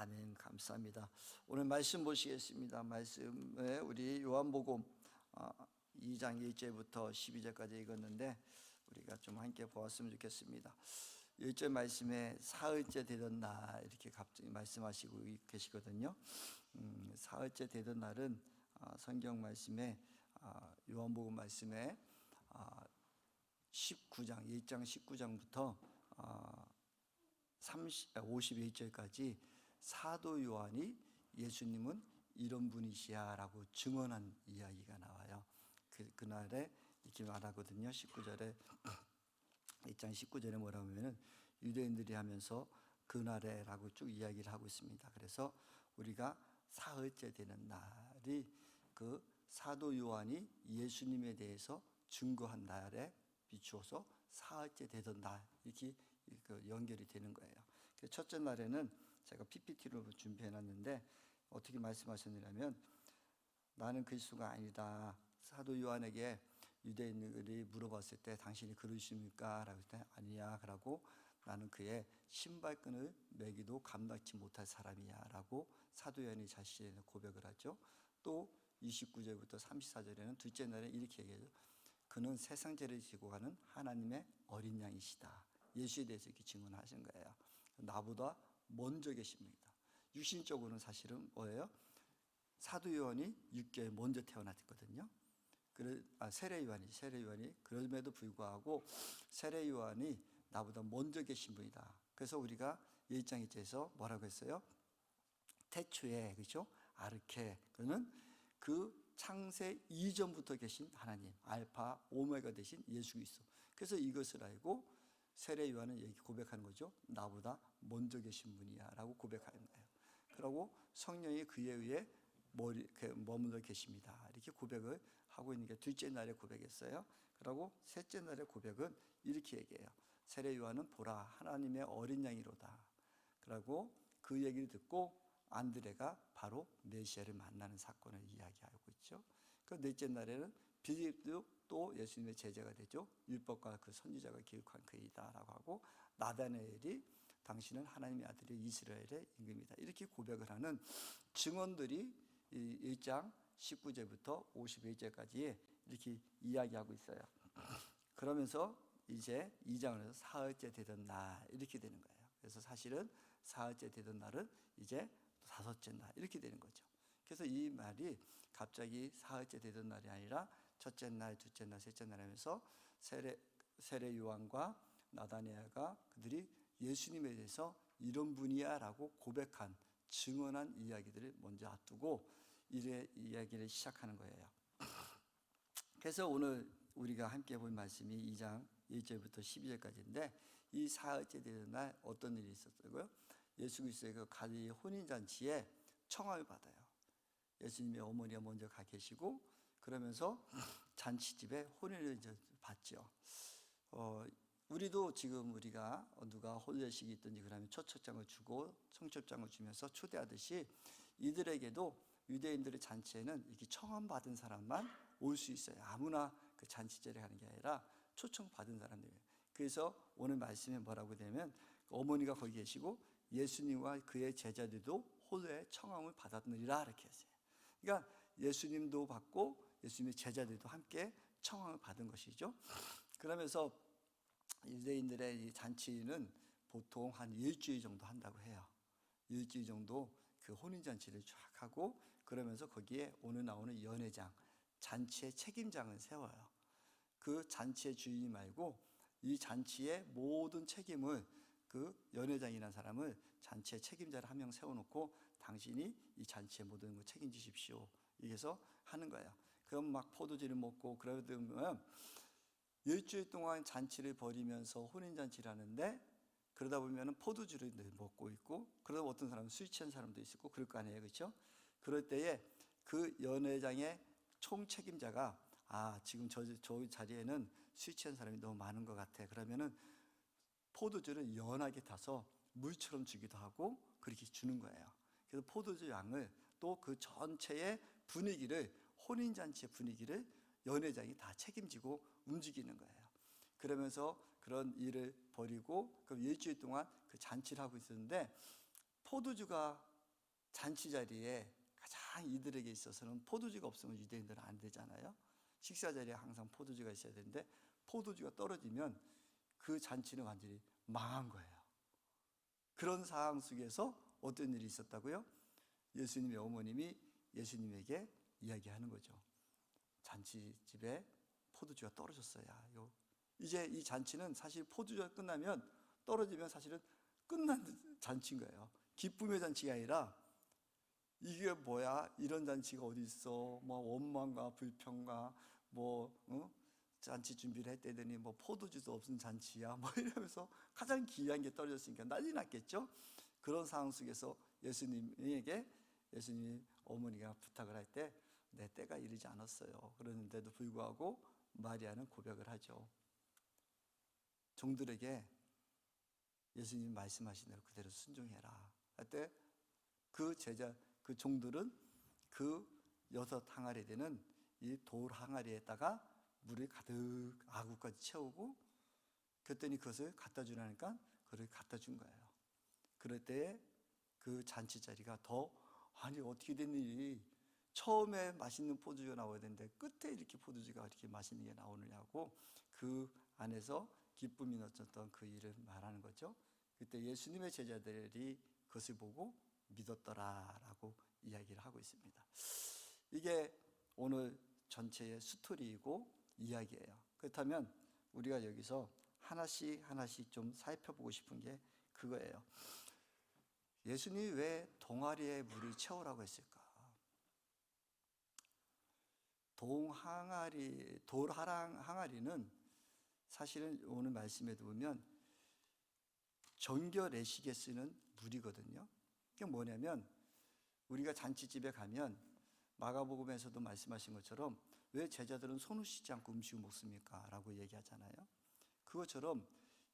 아멘. 감사합니다. 오늘 말씀 보시겠습니다. 말씀에 우리 요한복음 2장 1절부터 12절까지 읽었는데 우리가 좀 함께 보았으면 좋겠습니다. 1절 말씀에 사흘째 되던 날 이렇게 갑자기 말씀하시고 계시거든요. 사흘째 되던 날은 성경 말씀에 요한복음 말씀에 19장 1장 19장부터 51절까지 사도 요한이 예수님은 이런 분이시야 라고 증언한 이야기가 나와요. 그날에 이렇게 말하거든요. 19절에 1장 19절에 뭐라고 하면은 유대인들이 하면서 그날에 라고 쭉 이야기를 하고 있습니다. 그래서 우리가 사흘째 되는 날이 그 사도 요한이 예수님에 대해서 증거한 날에 비추어서 사흘째 되던 날 이렇게 연결이 되는 거예요. 첫째 날에는 제가 PPT로 준비해 놨는데 어떻게 말씀하셨느냐면 나는 그리스도가 아니다. 사도 요한에게 유대인들이 물어봤을 때 당신이 그러십니까? 라고 했더니 아니야. 그러고 나는 그의 신발끈을 매기도 감당치 못할 사람이야 라고 사도 요한이 자신의 고백을 하죠. 또 29절부터 34절에는 둘째 날에 이렇게 얘기해요. 그는 세상 죄를 지고 가는 하나님의 어린 양이시다. 예수에 대해서 이렇게 증언하신 거예요. 나보다 먼저 계십니다. 육신적으로는 사실은 뭐예요? 사도 요한이 6개월 먼저 태어났거든요. 세례 요한이 그럼에도 불구하고 세례 요한이 나보다 먼저 계신 분이다. 그래서 우리가 1장 2절에서 뭐라고 했어요? 태초에, 그렇죠? 아르케, 그는 그 창세 이전부터 계신 하나님, 알파 오메가 되신 예수 그리스도. 그래서 이것을 알고 세례 요한은 여기 고백하는 거죠. 나보다 먼저 계신 분이야 라고 고백하는 거예요. 그리고 성령이 그에 의해 머물러 계십니다. 이렇게 고백을 하고 있는 게 둘째 날에 고백했어요. 그리고 셋째 날의 고백은 이렇게 얘기해요. 세례 요한은 보라 하나님의 어린 양이로다. 그리고 그 얘기를 듣고 안드레가 바로 메시아를 만나는 사건을 이야기하고 있죠. 그 넷째 날에는 빌립도 또 예수님의 제자가 되죠. 율법과 그 선지자가 기록한 그이다라고 하고 나다나엘이 당신은 하나님의 아들이 이스라엘의 임금이다. 이렇게 고백을 하는 증언들이 1장 19절부터 51절까지 이렇게 이야기하고 있어요. 그러면서 이제 2장에서 사흘째 되던 날 이렇게 되는 거예요. 그래서 사실은 사흘째 되던 날은 이제 다섯째 날 이렇게 되는 거죠. 그래서 이 말이 갑자기 사흘째 되던 날이 아니라 첫째 날, 둘째 날, 셋째 날 하면서 세례 요한과 나다나엘가 그들이 예수님에 대해서 이런 분이야 라고 고백한 증언한 이야기들을 먼저 앞두고 이래 이야기를 시작하는 거예요. 그래서 오늘 우리가 함께 볼 말씀이 2장 1절부터 12절까지인데 이 사흘째 되는 날 어떤 일이 있었다고요? 예수 그리스도의 그 갈릴리 혼인잔치에 청함을 받아요. 예수님의 어머니가 먼저 가 계시고 그러면서 잔치집에 혼인을 받죠. 우리도 지금 우리가 누가 혼례식이 있든지 그러면 초청장을 주고 청첩장을 주면서 초대하듯이 이들에게도 유대인들의 잔치에는 이렇게 청함 받은 사람만 올 수 있어요. 아무나 그 잔치제를 하는 게 아니라 초청받은 사람들이에요. 그래서 오늘 말씀에 뭐라고 되면 어머니가 거기 계시고 예수님과 그의 제자들도 혼례의 청함을 받았느니라 이렇게 했어요. 그러니까 예수님도 받고 예수님의 제자들도 함께 청함을 받은 것이죠. 그러면서 유대인들의 이 잔치는 보통 한 일주일 정도 한다고 해요. 일주일 정도 그 혼인잔치를 쫙 하고 그러면서 거기에 오늘 나오는 연회장, 잔치의 책임장을 세워요. 그 잔치의 주인이 말고 이 잔치의 모든 책임을 그 연회장이라는 사람을 잔치의 책임자를 한 명 세워놓고 당신이 이 잔치의 모든 걸 책임지십시오. 이래서 하는 거예요. 그럼 막 포도주를 먹고 그러면 일주일 동안 잔치를 벌이면서 혼인잔치를 하는데 그러다 보면 포도주를 먹고 있고 그러다 어떤 사람은 술 취한 사람도 있고 그럴 거 아니에요. 그렇죠? 그럴 때에 그 연회장의 총책임자가 지금 저 자리에는 술 취한 사람이 너무 많은 것 같아. 그러면은 포도주를 연하게 타서 물처럼 주기도 하고 그렇게 주는 거예요. 그래서 포도주 양을 또 그 전체의 분위기를 혼인잔치의 분위기를 연회장이 다 책임지고 움직이는 거예요. 그러면서 그런 일을 벌이고 그 일주일 동안 그 잔치를 하고 있었는데 포도주가 잔치 자리에 가장 이들에게 있어서는 포도주가 없으면 유대인들은 안 되잖아요. 식사 자리에 항상 포도주가 있어야 되는데 포도주가 떨어지면 그 잔치는 완전히 망한 거예요. 그런 상황 속에서 어떤 일이 있었다고요? 예수님의 어머님이 예수님에게 이야기하는 거죠. 잔치집에 포도주가 떨어졌어요. 이제 이 잔치는 사실 포도주가 끝나면 떨어지면 사실은 끝난 잔치인 거예요. 기쁨의 잔치가 아니라 이게 뭐야? 이런 잔치가 어디 있어? 뭐 원망과 불평과 잔치 준비를 했대더니 뭐 포도주도 없는 잔치야. 뭐 이러면서 가장 귀한 게 떨어졌으니까 난리 났겠죠. 그런 상황 속에서 예수님에게 예수님 어머니가 부탁을 할 때 내 때가 이르지 않았어요. 그러는데도 불구하고 마리아는 고백을 하죠. 종들에게 예수님 말씀하신 대로 그대로 순종해라. 할 때 그 종들은 그 6 항아리 되는 이 돌 항아리에다가 물을 가득 아구까지 채우고 그랬더니 그것을 갖다 주라니까 그걸 갖다 준 거예요. 그럴 때에 그 잔치 자리가 아니 어떻게 된 일이 처음에 맛있는 포도주가 나와야 되는데 끝에 이렇게 포도주가 이렇게 맛있는 게 나오느냐고 그 안에서 기쁨이 넘쳤던 그 일을 말하는 거죠. 그때 예수님의 제자들이 그것을 보고 믿었더라라고 이야기를 하고 있습니다. 이게 오늘 전체의 스토리이고 이야기예요. 그렇다면 우리가 여기서 하나씩 좀 살펴보고 싶은 게 그거예요. 예수님이 왜 동아리에 물을 채우라고 했을까? 항아리는 사실은 오늘 말씀에도 보면 정결 예식에 쓰는 물이거든요. 이게 뭐냐면 우리가 잔치집에 가면 마가복음에서도 말씀하신 것처럼 왜 제자들은 손을 씻지 않고 음식을 먹습니까? 라고 얘기하잖아요. 그것처럼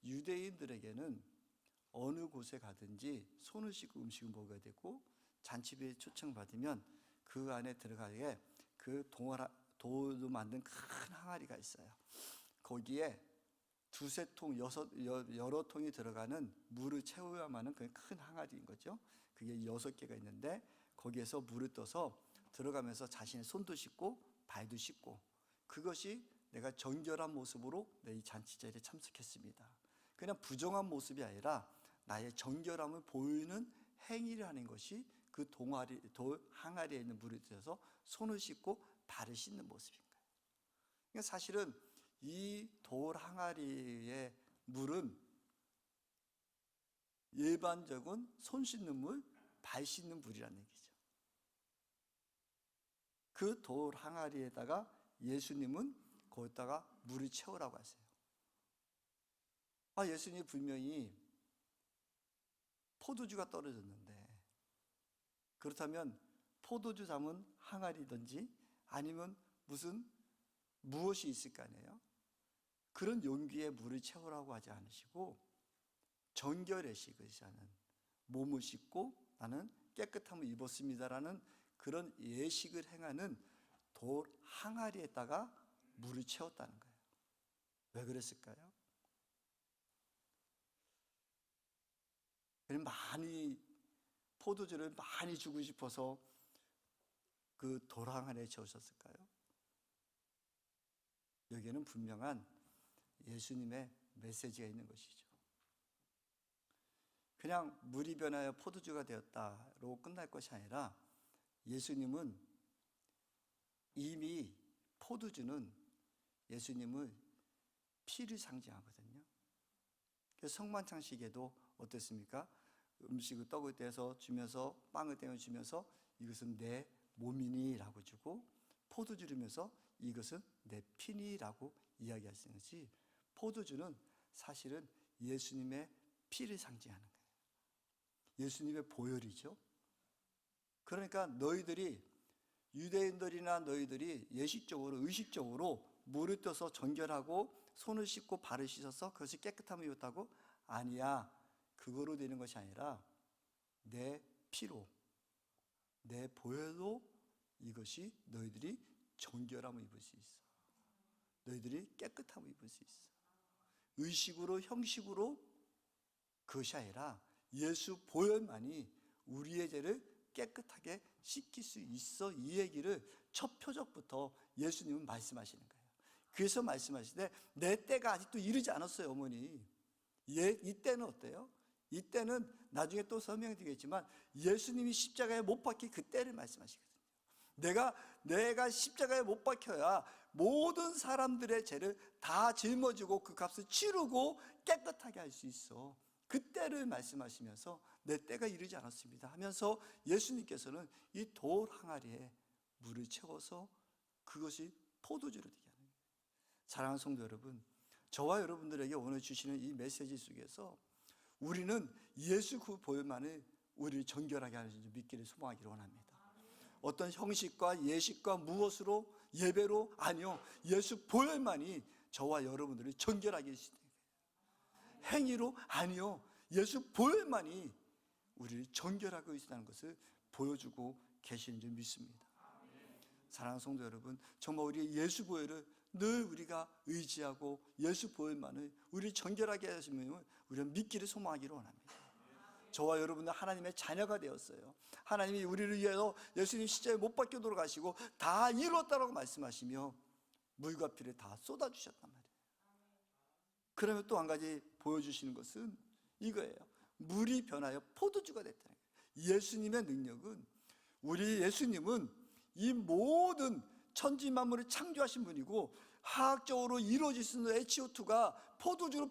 유대인들에게는 어느 곳에 가든지 손을 씻고 음식을 먹어야 되고 잔치비에 초청받으면 그 안에 들어가게 그 돌로 만든 큰 항아리가 있어요. 거기에 2-3통, 여러 통이 들어가는 물을 채워야만 하는 그 큰 항아리인 거죠. 그게 6개가 있는데 거기에서 물을 떠서 들어가면서 자신의 손도 씻고 발도 씻고 그것이 내가 정결한 모습으로 내 이 잔치 자리에 참석했습니다. 그냥 부정한 모습이 아니라 나의 정결함을 보이는 행위를 하는 것이 그 돌 항아리에 있는 물을 들여서 손을 씻고 발을 씻는 모습인 거예요. 그러니까 사실은 이 돌 항아리의 물은 일반적인 손 씻는 물, 발 씻는 물이라는 얘기죠. 그 돌 항아리에다가 예수님은 거기다가 물을 채우라고 하세요. 예수님이 분명히 포도주가 떨어졌는데 그렇다면 포도주 담은 항아리든지 아니면 무엇이 있을 거 아니에요? 그런 용기에 물을 채우라고 하지 않으시고 정결예식을 하는 몸을 씻고 나는 깨끗함을 입었습니다라는 그런 예식을 행하는 돌 항아리에다가 물을 채웠다는 거예요. 왜 그랬을까요? 포도주를 많이 주고 싶어서 그 돌 항아리에 채우셨을까요? 여기에는 분명한 예수님의 메시지가 있는 것이죠. 그냥 물이 변하여 포도주가 되었다로 끝날 것이 아니라 예수님은 이미 포도주는 예수님을 피를 상징하거든요. 그래서 성만찬식에도 어떻습니까? 음식을 떡을 떼서 주면서 빵을 떼어 주면서 이것은 내 몸이니라고 주고 포도주를 주면서 이것은 내 피니라고 이야기하시는 것이 포도주는 사실은 예수님의 피를 상징하는 거예요. 예수님의 보혈이죠. 그러니까 유대인들이나 너희들이 의식적으로 물을 떠서 정결하고 손을 씻고 발을 씻어서 그것이 깨끗함을 입었다고? 아니야. 그거로 되는 것이 아니라 내 피로, 내 보혈로 이것이 너희들이 정결함을 입을 수 있어. 너희들이 깨끗함을 입을 수 있어. 의식으로, 형식으로 그것이 아니라 예수 보혈만이 우리의 죄를 깨끗하게 씻길 수 있어. 이 얘기를 첫 표적부터 예수님은 말씀하시는 거예요. 그래서 말씀하시되 내 때가 아직도 이르지 않았어요, 어머니. 이때는 어때요? 이때는 나중에 또 설명드리겠지만 예수님이 십자가에 못 박히 그 때를 말씀하시거든요. 내가 십자가에 못 박혀야 모든 사람들의 죄를 다 짊어지고 그 값을 치르고 깨끗하게 할 수 있어. 그때를 말씀하시면서 내 때가 이르지 않았습니다 하면서 예수님께서는 이 돌 항아리에 물을 채워서 그것이 포도주로 되게 하는 거예요. 사랑하는 성도 여러분, 저와 여러분들에게 오늘 주시는 이 메시지 속에서 우리는 예수 그 보혈만을 우리를 정결하게 하는 줄 믿기를 소망하기를 원합니다. 어떤 형식과 예식과 무엇으로, 예배로, 아니요, 예수 보혈만이 저와 여러분들을 정결하게 해주시는 거예요. 행위로, 아니요, 예수 보혈만이 우리를 정결하게 해주신다는 것을 보여주고 계시는 줄 믿습니다. 사랑하는 성도 여러분, 정말 우리 예수 보혈을 늘 우리가 의지하고 예수 보혈만을 우리를 정결하게 하시면 우리는 믿기를 소망하기를 원합니다. 저와 여러분은 하나님의 자녀가 되었어요. 하나님이 우리를 위해서 예수님 십자가에 못 박혀 돌아가시고 다 이루었다라고 말씀하시며 물과 피를 다 쏟아주셨단 말이에요. 그러면 또 한 가지 보여주시는 것은 이거예요. 물이 변하여 포도주가 됐다는 거예요. 예수님의 능력은, 우리 예수님은 이 모든 천지 만물을 창조하신 분이고 화학적으로 이루어질 수 있는 H2가 포도주로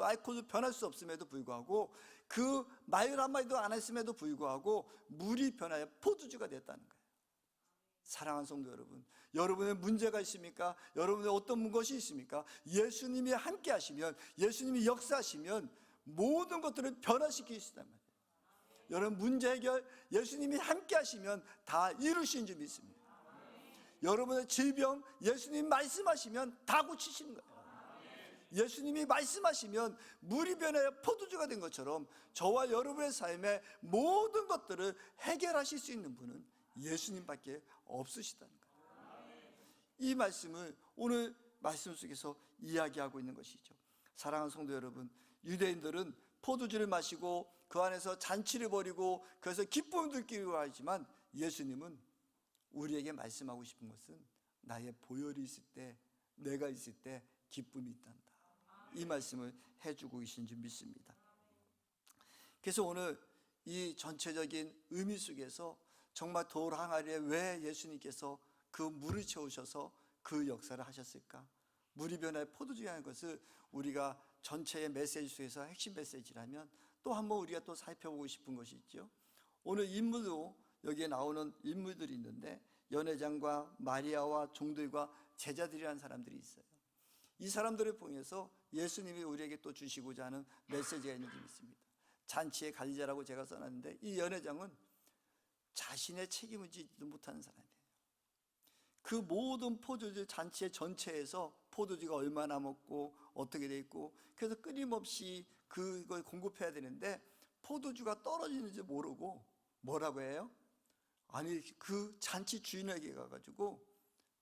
알코올로 변할 수 없음에도 불구하고 그 말 한마디도 안 했음에도 불구하고 물이 변하여 포도주가 됐다는 거예요. 사랑하는 성도 여러분, 여러분의 문제가 있습니까? 여러분의 어떤 것이 있습니까? 예수님이 함께 하시면, 예수님이 역사하시면 모든 것들을 변화시키시단 말이에요. 여러분 문제 해결 예수님이 함께 하시면 다 이루시는 줄 믿습니다. 여러분의 질병 예수님 말씀하시면 다 고치시는 거예요. 예수님이 말씀하시면 물이 변하여 포도주가 된 것처럼 저와 여러분의 삶의 모든 것들을 해결하실 수 있는 분은 예수님밖에 없으시다는 거예요. 이 말씀을 오늘 말씀 속에서 이야기하고 있는 것이죠. 사랑하는 성도 여러분, 유대인들은 포도주를 마시고 그 안에서 잔치를 벌이고 그래서 기쁨을 느끼기로 하지만 예수님은 우리에게 말씀하고 싶은 것은 나의 보혈이 있을 때, 내가 있을 때 기쁨이 있단다. 이 말씀을 해주고 계신 줄 믿습니다. 그래서 오늘 이 전체적인 의미 속에서 정말 돌 항아리에 왜 예수님께서 그 물을 채우셔서 그 역사를 하셨을까? 물이 변화의 포도주가 하는 것을 우리가 전체의 메시지 속에서 핵심 메시지라면 또 한번 우리가 또 살펴보고 싶은 것이 있죠. 오늘 인물도 여기에 나오는 인물들이 있는데 연회장과 마리아와 종들과 제자들이라는 사람들이 있어요. 이 사람들을 통해서 예수님이 우리에게 또 주시고자 하는 메시지가 있는지 믿습니다. 잔치의 관리자라고 제가 써놨는데 이 연회장은 자신의 책임을 지지도 못하는 사람이에요. 그 모든 포도주 잔치의 전체에서 포도주가 얼마나 먹고 어떻게 돼 있고 그래서 끊임없이 그걸 공급해야 되는데 포도주가 떨어지는지 모르고 뭐라고 해요? 아니 그 잔치 주인에게 가가지고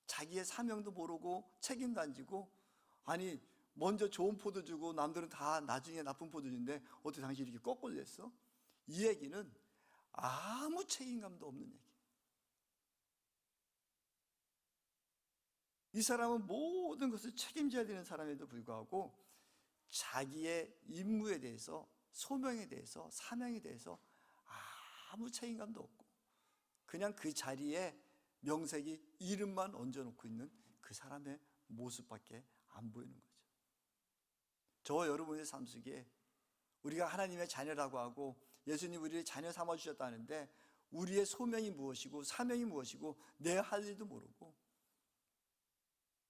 자기의 사명도 모르고 책임도 안 지고 아니 먼저 좋은 포도 주고 남들은 다 나중에 나쁜 포도 주는데 어떻게 당신이 이렇게 거꾸로 됐어? 이 얘기는 아무 책임감도 없는 얘기. 이 사람은 모든 것을 책임져야 되는 사람에도 불구하고 자기의 임무에 대해서, 소명에 대해서, 사명에 대해서 아무 책임감도 없고 그냥 그 자리에 명색이 이름만 얹어놓고 있는 그 사람의 모습밖에 안 보이는 거죠. 저와 여러분의 삶 속에 우리가 하나님의 자녀라고 하고 예수님 우리를 자녀 삼아주셨다는데 우리의 소명이 무엇이고 사명이 무엇이고 내 할 일도 모르고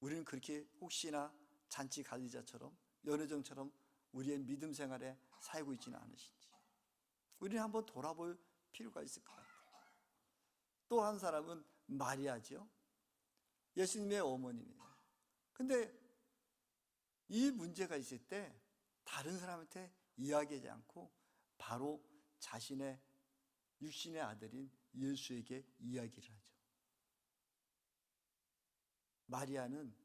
우리는 그렇게 혹시나 잔치 관리자처럼 연회장처럼 우리의 믿음 생활에 살고 있지는 않으신지 우리는 한번 돌아볼 필요가 있을 것 같아요. 또 한 사람은 마리아죠. 예수님의 어머님이에요. 근데 이 문제가 있을 때 다른 사람한테 이야기하지 않고 바로 자신의 육신의 아들인 예수에게 이야기를 하죠. 마리아는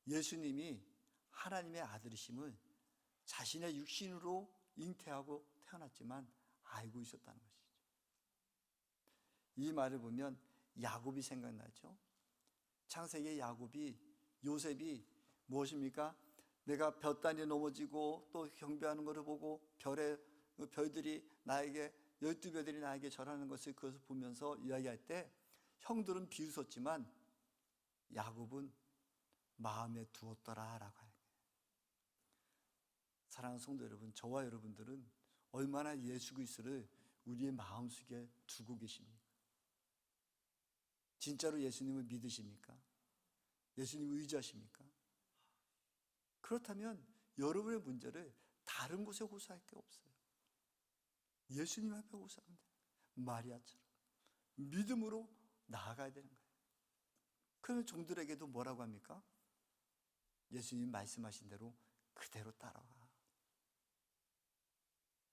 예수님이 하나님의 아들이심을 자신의 육신으로 잉태하고 태어났지만 알고 있었다는 것이죠. 이 말을 보면 야곱이 생각나죠. 창세기의 야곱이, 요셉이 무엇입니까? 내가 볕 단위 넘어지고 또 경배하는 것을 보고 별들이 나에게 12별들이 나에게 절하는 것을 그것을 보면서 이야기할 때 형들은 비웃었지만 야곱은 마음에 두었더라라고 해요. 사랑하는 성도 여러분, 저와 여러분들은 얼마나 예수 그리스도를 우리의 마음속에 두고 계십니까? 진짜로 예수님을 믿으십니까? 예수님을 의지하십니까? 그렇다면 여러분의 문제를 다른 곳에 호소할 게 없어요. 예수님 앞에 호소하면 돼요. 마리아처럼 믿음으로 나아가야 되는 거예요. 그러면 종들에게도 뭐라고 합니까? 예수님 말씀하신 대로 그대로 따라와.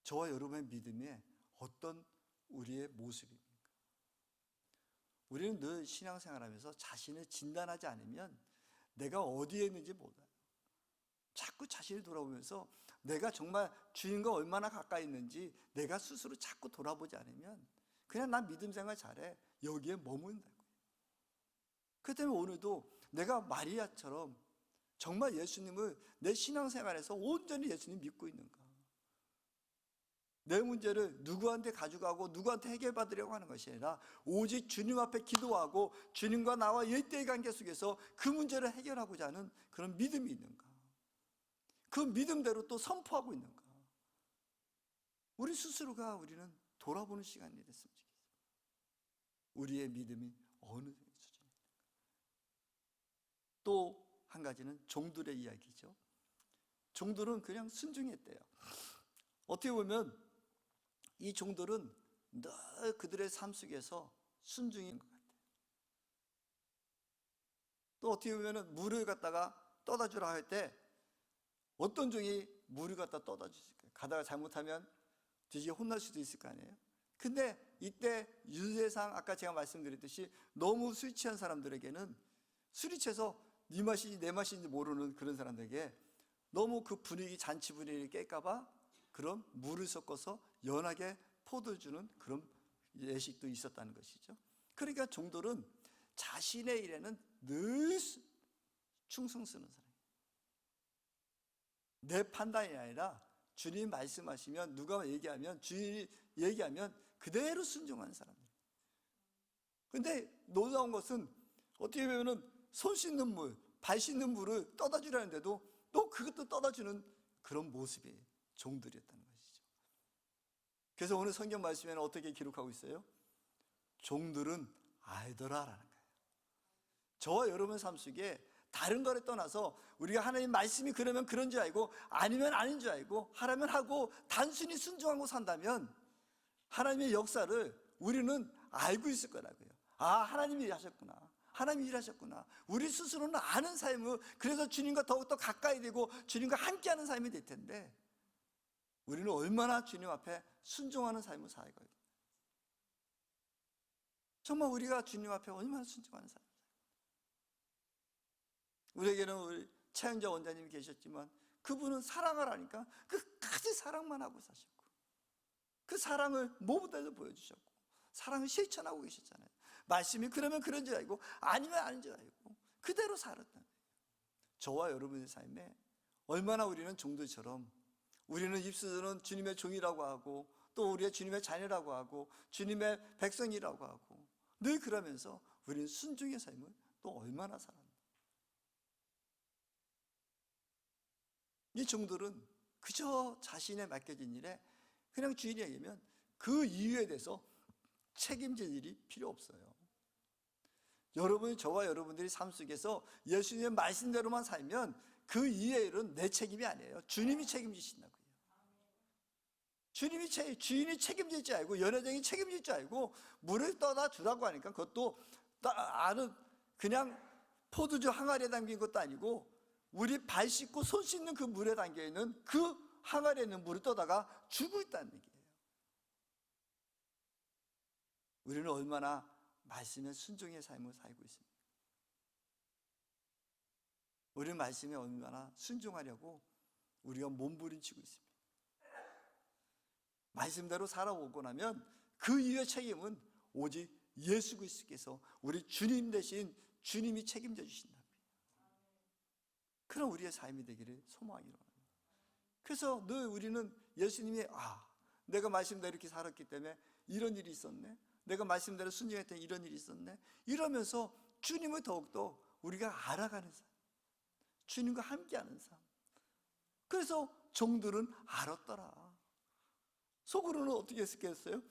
저와 여러분의 믿음에 어떤 우리의 모습입니까? 우리는 늘 신앙생활하면서 자신을 진단하지 않으면 내가 어디에 있는지 몰라요. 자꾸 자신을 돌아보면서 내가 정말 주님과 얼마나 가까이 있는지 내가 스스로 자꾸 돌아보지 않으면 그냥 난 믿음 생활 잘해, 여기에 머문다고요. 그 때문에 오늘도 내가 마리아처럼 정말 예수님을 내 신앙생활에서 온전히 예수님 믿고 있는가, 내 문제를 누구한테 가져가고 누구한테 해결받으려고 하는 것이 아니라 오직 주님 앞에 기도하고 주님과 나와 일대의 관계 속에서 그 문제를 해결하고자 하는 그런 믿음이 있는가, 그 믿음대로 또 선포하고 있는가, 우리 스스로가 우리는 돌아보는 시간이 됐으면 좋겠어요. 우리의 믿음이 어느 수준입니까? 또 한 가지는 종들의 이야기죠. 종들은 그냥 순종했대요. 어떻게 보면 이 종들은 늘 그들의 삶 속에서 순종인 것 같아요. 또 어떻게 보면 물을 갖다가 떠다 주라 할 때 어떤 종이 물을 갖다 떠다 주실까요? 가다가 잘못하면 뒤지게 혼날 수도 있을 거 아니에요. 근데 이때 유대상 아까 제가 말씀드렸듯이 너무 술 취한 사람들에게는 술이 취해서 네 맛이지 내 맛인지 모르는 그런 사람들에게 너무 그 분위기, 잔치 분위기를 깰까봐 그런 물을 섞어서 연하게 포도를 주는 그런 예식도 있었다는 것이죠. 그러니까 종들은 자신의 일에는 늘 충성 쓰는 사람이에요. 내 판단이 아니라 주님 말씀하시면, 누가 얘기하면, 주님이 얘기하면 그대로 순종하는 사람이에요. 근데 놀라운 것은 어떻게 보면 손 씻는 물, 발 씻는 물을 떠다 주라는데도 또 그것도 떠다 주는 그런 모습이 종들이었다는 것이죠. 그래서 오늘 성경 말씀에는 어떻게 기록하고 있어요? 종들은 알더라라는 거예요. 저와 여러분 삶 속에 다른 거를 떠나서 우리가 하나님 말씀이 그러면 그런 줄 알고 아니면 아닌 줄 알고 하라면 하고 단순히 순종하고 산다면 하나님의 역사를 우리는 알고 있을 거라고요. 아, 하나님이 하셨구나, 하나님이 일하셨구나. 우리 스스로는 아는 삶을, 그래서 주님과 더욱더 가까이 되고 주님과 함께하는 삶이 될 텐데 우리는 얼마나 주님 앞에 순종하는 삶을 살아가요. 정말 우리가 주님 앞에 얼마나 순종하는 삶을 살아요. 우리에게는 우리 최영자 원장님이 계셨지만 그분은 사랑을 하니까 끝까지 사랑만 하고 사셨고 그 사랑을 무엇보다도 보여주셨고 사랑을 실천하고 계셨잖아요. 말씀이 그러면 그런 줄 알고 아니면 아닌 줄 알고 그대로 살았다는 거예요. 저와 여러분의 삶에 얼마나 우리는 종들처럼 우리는 입술로는 주님의 종이라고 하고 또 우리의 주님의 자녀라고 하고 주님의 백성이라고 하고 늘 그러면서 우리는 순종의 삶을 또 얼마나 살았나. 이 종들은 그저 자신의 맡겨진 일에 그냥 주인이 얘기하면 그 이유에 대해서 책임질 일이 필요 없어요. 여러분이, 저와 여러분들이 삶 속에서 예수님의 말씀대로만 살면 그 이유의 일은 내 책임이 아니에요. 주님이 책임지신다고요. 주인이 책임질 줄 알고 연회장이 책임질 줄 알고 물을 떠다 주라고 하니까 그것도 아는 그냥 포도주 항아리에 담긴 것도 아니고 우리 발 씻고 손 씻는 그 물에 담겨 있는 그 항아리에 있는 물을 떠다가 주고 있다는 얘기예요. 우리는 얼마나 말씀의 순종의 삶을 살고 있습니까? 우리는 말씀에 얼마나 순종하려고 우리가 몸부림치고 있습니다. 말씀대로 살아오고 나면 그 이후의 책임은 오직 예수 그리스도께서 우리 주님 대신 주님이 책임져 주신답니다. 그런 우리의 삶이 되기를 소망하기로 합니다. 그래서 늘 우리는 예수님이 내가 말씀대로 이렇게 살았기 때문에 이런 일이 있었네, 내가 말씀대로 순종했더니 이런 일이 있었네, 이러면서 주님을 더욱더 우리가 알아가는 삶, 주님과 함께하는 삶. 그래서 종들은 알았더라. 속으로는 어떻게 했겠어요?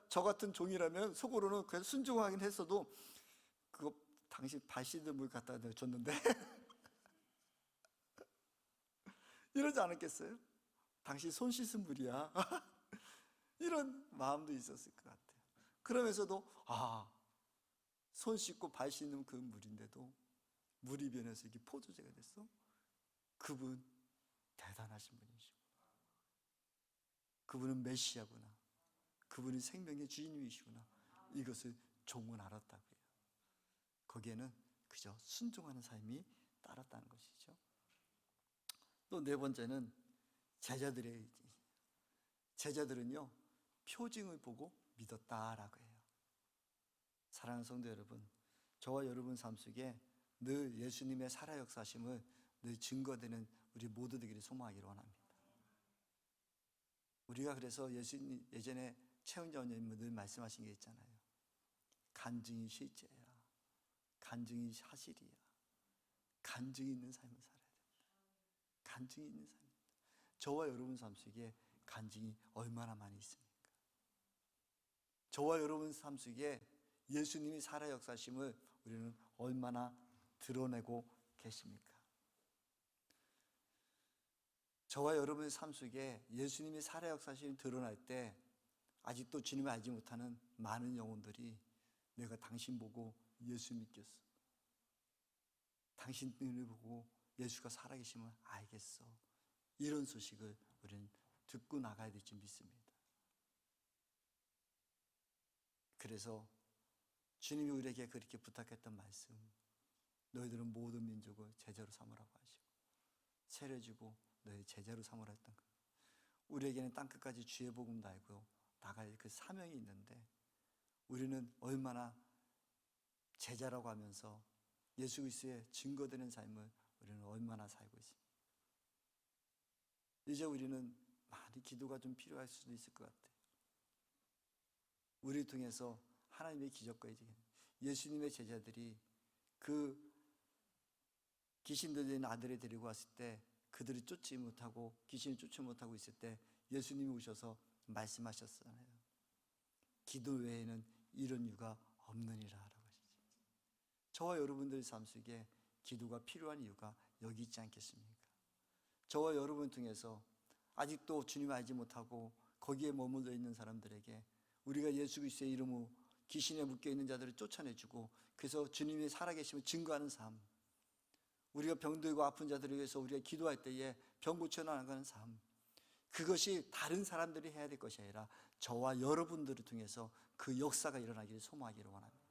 저 같은 종이라면 속으로는 그래서 순종하긴 했어도 그거 당신 발 씻은 물 갖다 줬는데 이러지 않았겠어요? 당신 손 씻은 물이야. 이런 마음도 있었을 것 같아요. 그러면서도 손 씻고 발 씻는 그 물인데도 물이 변해서 이게 포도주가 됐어? 그분 대단하신 분이시고, 그분은 메시아구나, 그분이 생명의 주인님이시구나, 이것을 종은 알았다고요. 거기에는 그저 순종하는 삶이 따랐다는 것이죠. 또 네 번째는 제자들은요 표징을 보고 믿었다라고 해요. 사랑하는 성도 여러분, 저와 여러분 삶 속에 늘 예수님의 살아 역사심을 늘 증거되는 우리 모두 되기를 소망하기를 원합니다. 우리가 그래서 예수님 예전에 최은자 원장님은 늘 말씀하신 게 있잖아요. 간증이 실제야, 간증이 사실이야, 간증이 있는 삶을 살아야 된다. 간증이 있는 삶. 저와 여러분 삶 속에 간증이 얼마나 많이 있습니까? 저와 여러분 삶 속에 예수님이 살아 역사심을 우리는 얼마나 드러내고 계십니까? 저와 여러분의 삶 속에 예수님이 살아 역사심이 드러날 때 아직도 주님을 알지 못하는 많은 영혼들이 내가 당신 보고 예수 믿겠어, 당신을 보고 예수가 살아계심을 알겠어, 이런 소식을 우리는 듣고 나가야 될 줄 믿습니다. 그래서 주님이 우리에게 그렇게 부탁했던 말씀, 너희들은 모든 민족을 제자로 삼으라고 하시고 세례주고 너희 제자로 삼으라 했던 것. 우리에게는 땅끝까지 주의 복음도 알고 나갈 그 사명이 있는데 우리는 얼마나 제자라고 하면서 예수 그리스도의 증거되는 삶을 우리는 얼마나 살고 있습니다. 이제 우리는 많이 기도가 좀 필요할 수도 있을 것 같아요. 우리를 통해서 하나님의 기적과 예수님의 제자들이 그 귀신 들린 아들을 데리고 왔을 때 그들을 쫓지 못하고 귀신을 쫓지 못하고 있을 때 예수님이 오셔서 말씀하셨잖아요. 기도 외에는 이런 이유가 없느니라 라고 하시죠. 저와 여러분들 삶 속에 기도가 필요한 이유가 여기 있지 않겠습니까? 저와 여러분 통해서 아직도 주님을 알지 못하고 거기에 머물러 있는 사람들에게 우리가 예수 그리스도의 이름으로 귀신에 묶여있는 자들을 쫓아내주고 그래서 주님이 살아계심을 증거하는 삶, 우리가 병들고 아픈 자들을 위해서 우리가 기도할 때에 병 고쳐나가는 삶, 그것이 다른 사람들이 해야 될 것이 아니라 저와 여러분들을 통해서 그 역사가 일어나기를 소망하기를 원합니다.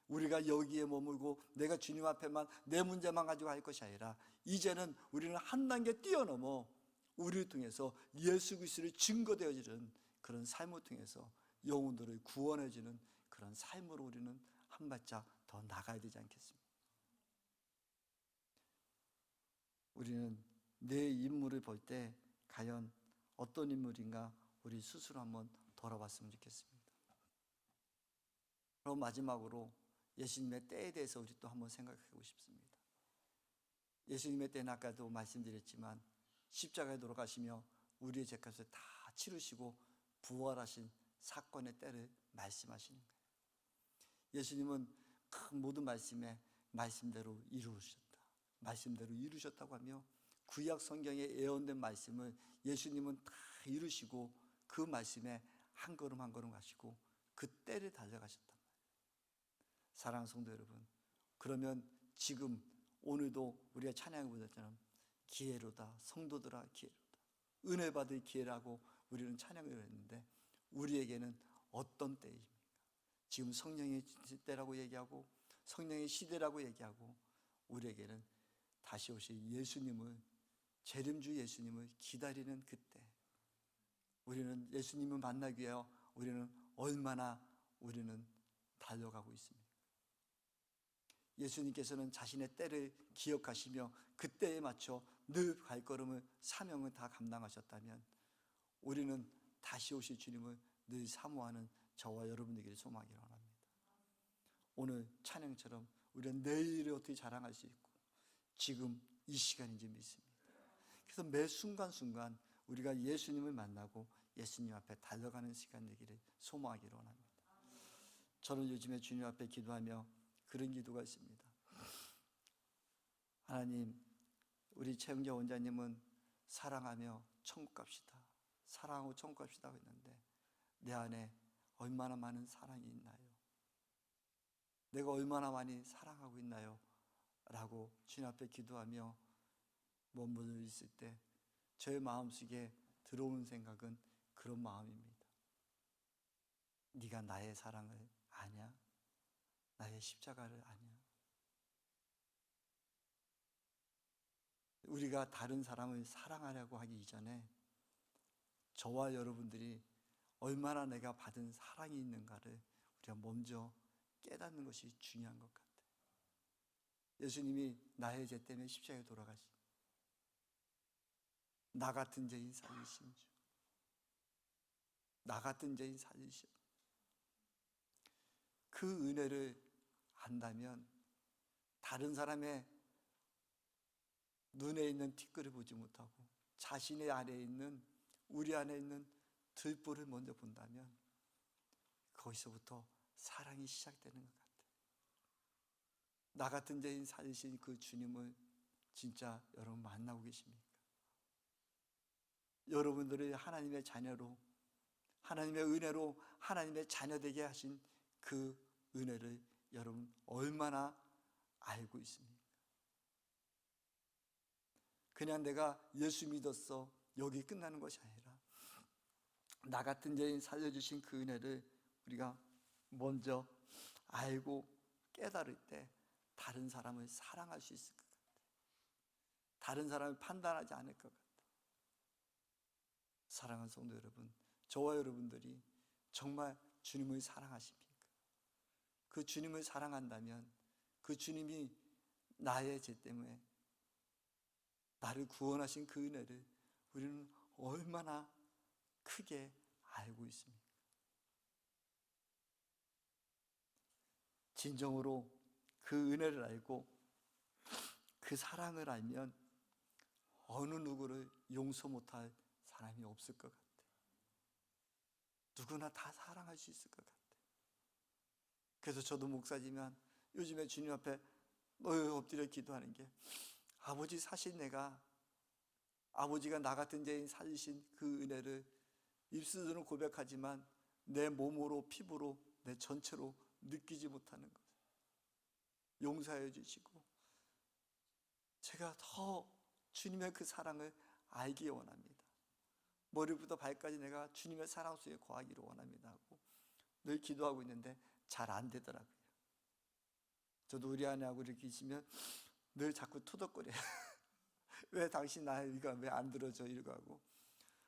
우리가 여기에 머물고 내가 주님 앞에만 내 문제만 가지고 할 것이 아니라 이제는 우리는 한 단계 뛰어넘어 우리를 통해서 예수 그리스도를 증거되어지는 그런 삶을 통해서 영혼들을 구원해주는 그런 삶으로 우리는 한 발짝 더 나가야 되지 않겠습니까? 우리는 내 인물을 볼 때 과연 어떤 인물인가 우리 스스로 한번 돌아봤으면 좋겠습니다. 그럼 마지막으로 예수님의 때에 대해서 우리 또 한번 생각하고 싶습니다. 예수님의 때는 아까도 말씀드렸지만 십자가에 돌아가시며 우리의 죄값을 다 치르시고 부활하신 사건의 때를 말씀하시는 거예요. 예수님은 큰 모든 말씀에 말씀대로 이루셨다, 말씀대로 이루셨다고 하며 구약 성경에 예언된 말씀을 예수님은 다 이루시고 그 말씀에 한 걸음 한 걸음 가시고 그 때를 달려가셨단 말이에요. 사랑하는 성도 여러분, 그러면 지금 오늘도 우리가 찬양해 보셨처럼 기회로다, 성도들아 기회로다, 은혜 받을 기회라고 우리는 찬양을 했는데 우리에게는 어떤 때입니까? 지금 성령의 때라고 얘기하고 성령의 시대라고 얘기하고 우리에게는 다시 오실 예수님을, 재림주 예수님을 기다리는 그때, 우리는 예수님을 만나기 위해 우리는 얼마나 우리는 달려가고 있습니까? 예수님께서는 자신의 때를 기억하시며 그 때에 맞춰 늘 발걸음을 사명을 다 감당하셨다면 우리는 다시 오실 주님을 늘 사모하는 저와 여러분에게 소망이 원합니다. 오늘 찬양처럼 우리는 내일을 어떻게 자랑할 수 있고 지금 이 시간인지 믿습니다. 그래서 매 순간순간 우리가 예수님을 만나고 예수님 앞에 달려가는 시간 되기를 소망하기를 원합니다. 저는 요즘에 주님 앞에 기도하며 그런 기도가 있습니다. 하나님, 우리 최영재 원장님은 사랑하며 천국 갑시다, 사랑하고 천국 갑시다 했는데 내 안에 얼마나 많은 사랑이 있나요? 내가 얼마나 많이 사랑하고 있나요? 라고 주님 앞에 기도하며 머물러 있을 때 저의 마음속에 들어오는 생각은 그런 마음입니다. 네가 나의 사랑을 아냐? 나의 십자가를 아냐? 우리가 다른 사람을 사랑하려고 하기 이전에 저와 여러분들이 얼마나 내가 받은 사랑이 있는가를 우리가 먼저 깨닫는 것이 중요한 것 같아요. 예수님이 나의 죄 때문에 십자가에 돌아가신 나 같은 죄인 살리신 주, 나 같은 죄인 살리신 그 은혜를 안다면 다른 사람의 눈에 있는 티끌을 보지 못하고 자신의 안에 있는, 우리 안에 있는 들보를 먼저 본다면 거기서부터 사랑이 시작되는 것 같아요. 나 같은 죄인 살리신 그 주님을 진짜 여러분 만나고 계십니까? 여러분들을 하나님의 자녀로, 하나님의 은혜로 하나님의 자녀되게 하신 그 은혜를 여러분 얼마나 알고 있습니까? 그냥 내가 예수 믿었어 여기 끝나는 것이 아니라 나 같은 죄인 살려주신 그 은혜를 우리가 먼저 알고 깨달을 때 다른 사람을 사랑할 수 있을 것 같아요. 다른 사람을 판단하지 않을 것 같아요. 사랑하는 성도 여러분, 저와 여러분들이 정말 주님을 사랑하십니까? 그 주님을 사랑한다면 그 주님이 나의 죄 때문에 나를 구원하신 그 은혜를 우리는 얼마나 크게 알고 있습니까? 진정으로 그 은혜를 알고 그 사랑을 알면 어느 누구를 용서 못할 사람이 없을 것 같아요. 누구나 다 사랑할 수 있을 것 같아요. 그래서 저도 목사지만 요즘에 주님 앞에 엎드려 기도하는 게 아버지, 사실 내가 아버지가 나 같은 죄인 살리신 그 은혜를 입술로는 고백하지만 내 몸으로, 피부로, 내 전체로 느끼지 못하는 것 용서해 주시고 제가 더 주님의 그 사랑을 알기 원합니다. 머리부터 발까지 내가 주님의 사랑 속에 거하기를 원합니다 하고 늘 기도하고 있는데 잘 안 되더라고요. 저도 우리 아내하고 이렇게 있으면 늘 자꾸 투덜거려요. 왜 당신 나의 이가 왜 안 들어져 이러고 하고,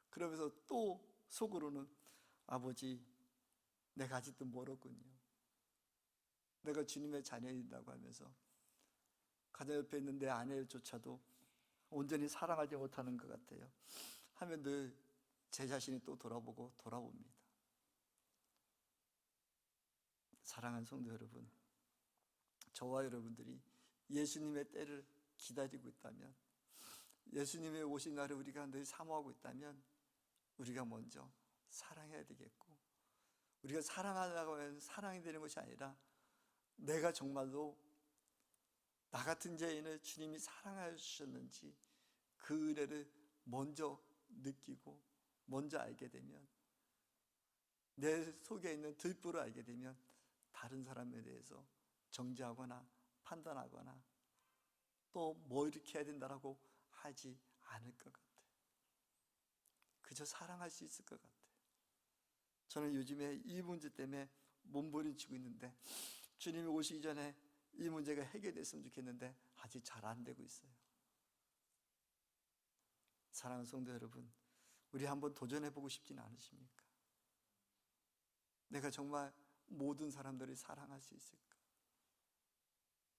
그러면서 또 속으로는 아버지 내가 아직도 멀었군요. 내가 주님의 자녀이다고 하면서 가정 옆에 있는 내 아내조차도 온전히 사랑하지 못하는 것 같아요. 하면 늘 제 자신이 또 돌아봅니다. 사랑하는 성도 여러분, 저와 여러분들이 예수님의 때를 기다리고 있다면, 예수님의 오신 날을 우리가 늘 사모하고 있다면 우리가 먼저 사랑해야 되겠고, 우리가 사랑하려고 하면 사랑이 되는 것이 아니라 내가 정말로 나 같은 죄인을 주님이 사랑하여 주셨는지 그 은혜를 먼저 느끼고 먼저 알게 되면, 내 속에 있는 들보를 알게 되면 다른 사람에 대해서 정죄하거나 판단하거나 또 뭐 이렇게 해야 된다라고 하지 않을 것 같아요. 그저 사랑할 수 있을 것 같아요. 저는 요즘에 이 문제 때문에 몸부림치고 있는데 주님이 오시기 전에 이 문제가 해결됐으면 좋겠는데 아직 잘 안 되고 있어요. 사랑하는 성도 여러분, 우리 한번 도전해보고 싶지는 않으십니까? 내가 정말 모든 사람들을 사랑할 수 있을까?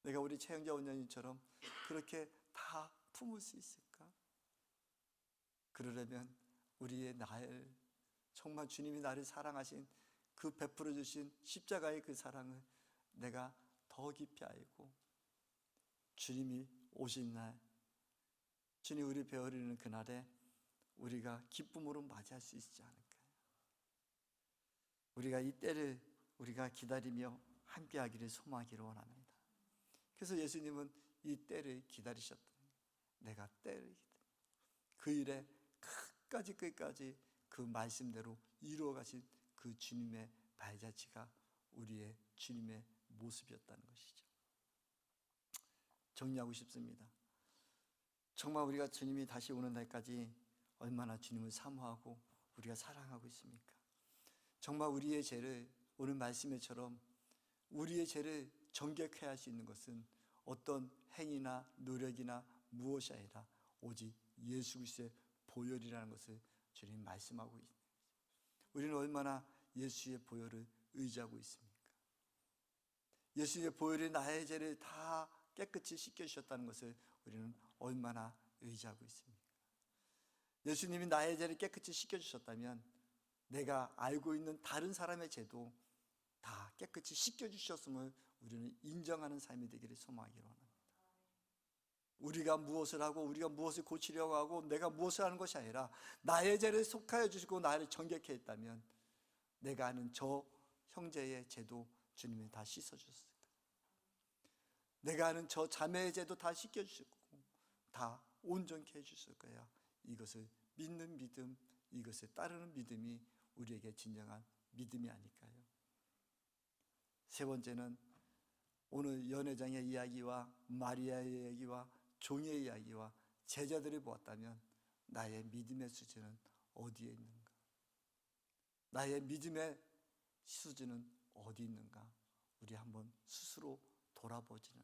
내가 우리 최영자 원장님처럼 그렇게 다 품을 수 있을까? 그러려면 우리의 날, 정말 주님이 나를 사랑하신 그 베풀어 주신 십자가의 그 사랑을 내가 더 깊이 알고 주님이 오신 날, 주님 우리 배우리는 그날에 우리가 기쁨으로 맞이할 수 있지 않을까요? 우리가 이 때를 우리가 기다리며 함께하기를 소망하기를 원합니다. 그래서 예수님은 이 때를 기다리셨다. 내가 때를 기다려. 그 일에 끝까지 그 말씀대로 이루어 가신 그 주님의 발자취가 우리의 주님의 모습이었다는 것이죠. 정리하고 싶습니다. 정말 우리가 주님이 다시 오는 날까지 얼마나 주님을 사모하고 우리가 사랑하고 있습니까? 정말 우리의 죄를, 오늘 말씀처럼 우리의 죄를 정결케 할 수 있는 것은 어떤 행위나 노력이나 무엇이 아니라 오직 예수 그리스도의 보혈이라는 것을 주님 말씀하고 있습니다. 우리는 얼마나 예수의 보혈을 의지하고 있습니까? 예수의 보혈이 나의 죄를 다 깨끗이 씻겨주셨다는 것을 우리는 얼마나 의지하고 있습니까? 예수님이 나의 죄를 깨끗이 씻겨주셨다면 내가 알고 있는 다른 사람의 죄도 다 깨끗이 씻겨주셨음을 우리는 인정하는 삶이 되기를 소망하기로 합니다. 우리가 무엇을 하고 우리가 무엇을 고치려고 하고 내가 무엇을 하는 것이 아니라 나의 죄를 속하여 주시고 나를 정결케 했다면 내가 아는 저 형제의 죄도 주님이 다 씻어주셨을 거예요. 내가 아는 저 자매의 죄도 다 씻겨주시고 다 온전케 해주실 거예요. 이것을 믿는 믿음, 이것을 따르는 믿음이 우리에게 진정한 믿음이 아닐까요? 세 번째는 오늘 연회장의 이야기와 마리아의 이야기와 종의 이야기와 제자들을 보았다면 나의 믿음의 수준은 어디에 있는가? 나의 믿음의 수준은 어디 있는가? 우리 한번 스스로 돌아보지는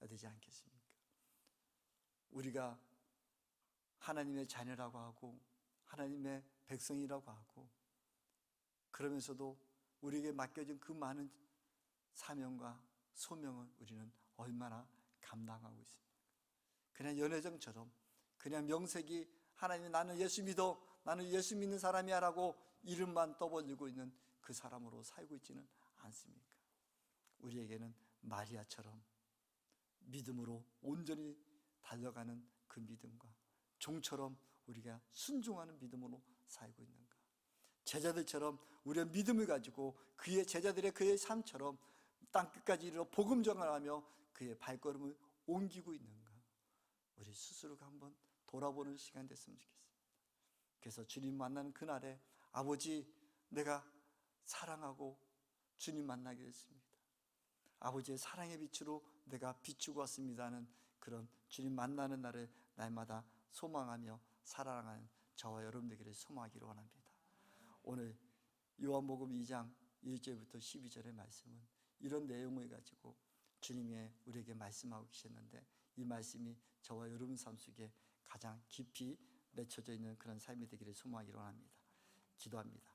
되지 않겠습니까? 우리가 하나님의 자녀라고 하고 하나님의 백성이라고 하고 그러면서도 우리에게 맡겨진 그 많은 사명과 소명을 우리는 얼마나 감당하고 있습니까? 그냥 연회장처럼 그냥 명색이 하나님 나는 예수 믿어, 나는 예수 믿는 사람이야 라고 이름만 떠벌리고 있는 그 사람으로 살고 있지는 않습니까? 우리에게는 마리아처럼 믿음으로 온전히 달려가는 그 믿음과 종처럼 우리가 순종하는 믿음으로 살고 있는가? 제자들처럼 우리의 믿음을 가지고 그의 제자들의 그의 삶처럼 땅끝까지 이르러 복음 전하며 그의 발걸음을 옮기고 있는가? 우리 스스로가 한번 돌아보는 시간 됐으면 좋겠습니다. 그래서 주님 만나는 그날에 아버지 내가 사랑하고 주님 만나게 됐습니다. 아버지의 사랑의 빛으로 내가 비추고 왔습니다 하는 그런 주님 만나는 날을 날마다 소망하며 살아가는 저와 여러분 되기를 소망하기를 원합니다. 오늘 요한복음 2장 1절부터 12절의 말씀은 이런 내용을 가지고 주님이 우리에게 말씀하고 계셨는데 이 말씀이 저와 여러분 삶 속에 가장 깊이 맺혀져 있는 그런 삶이 되기를 소망하기를 원합니다. 기도합니다.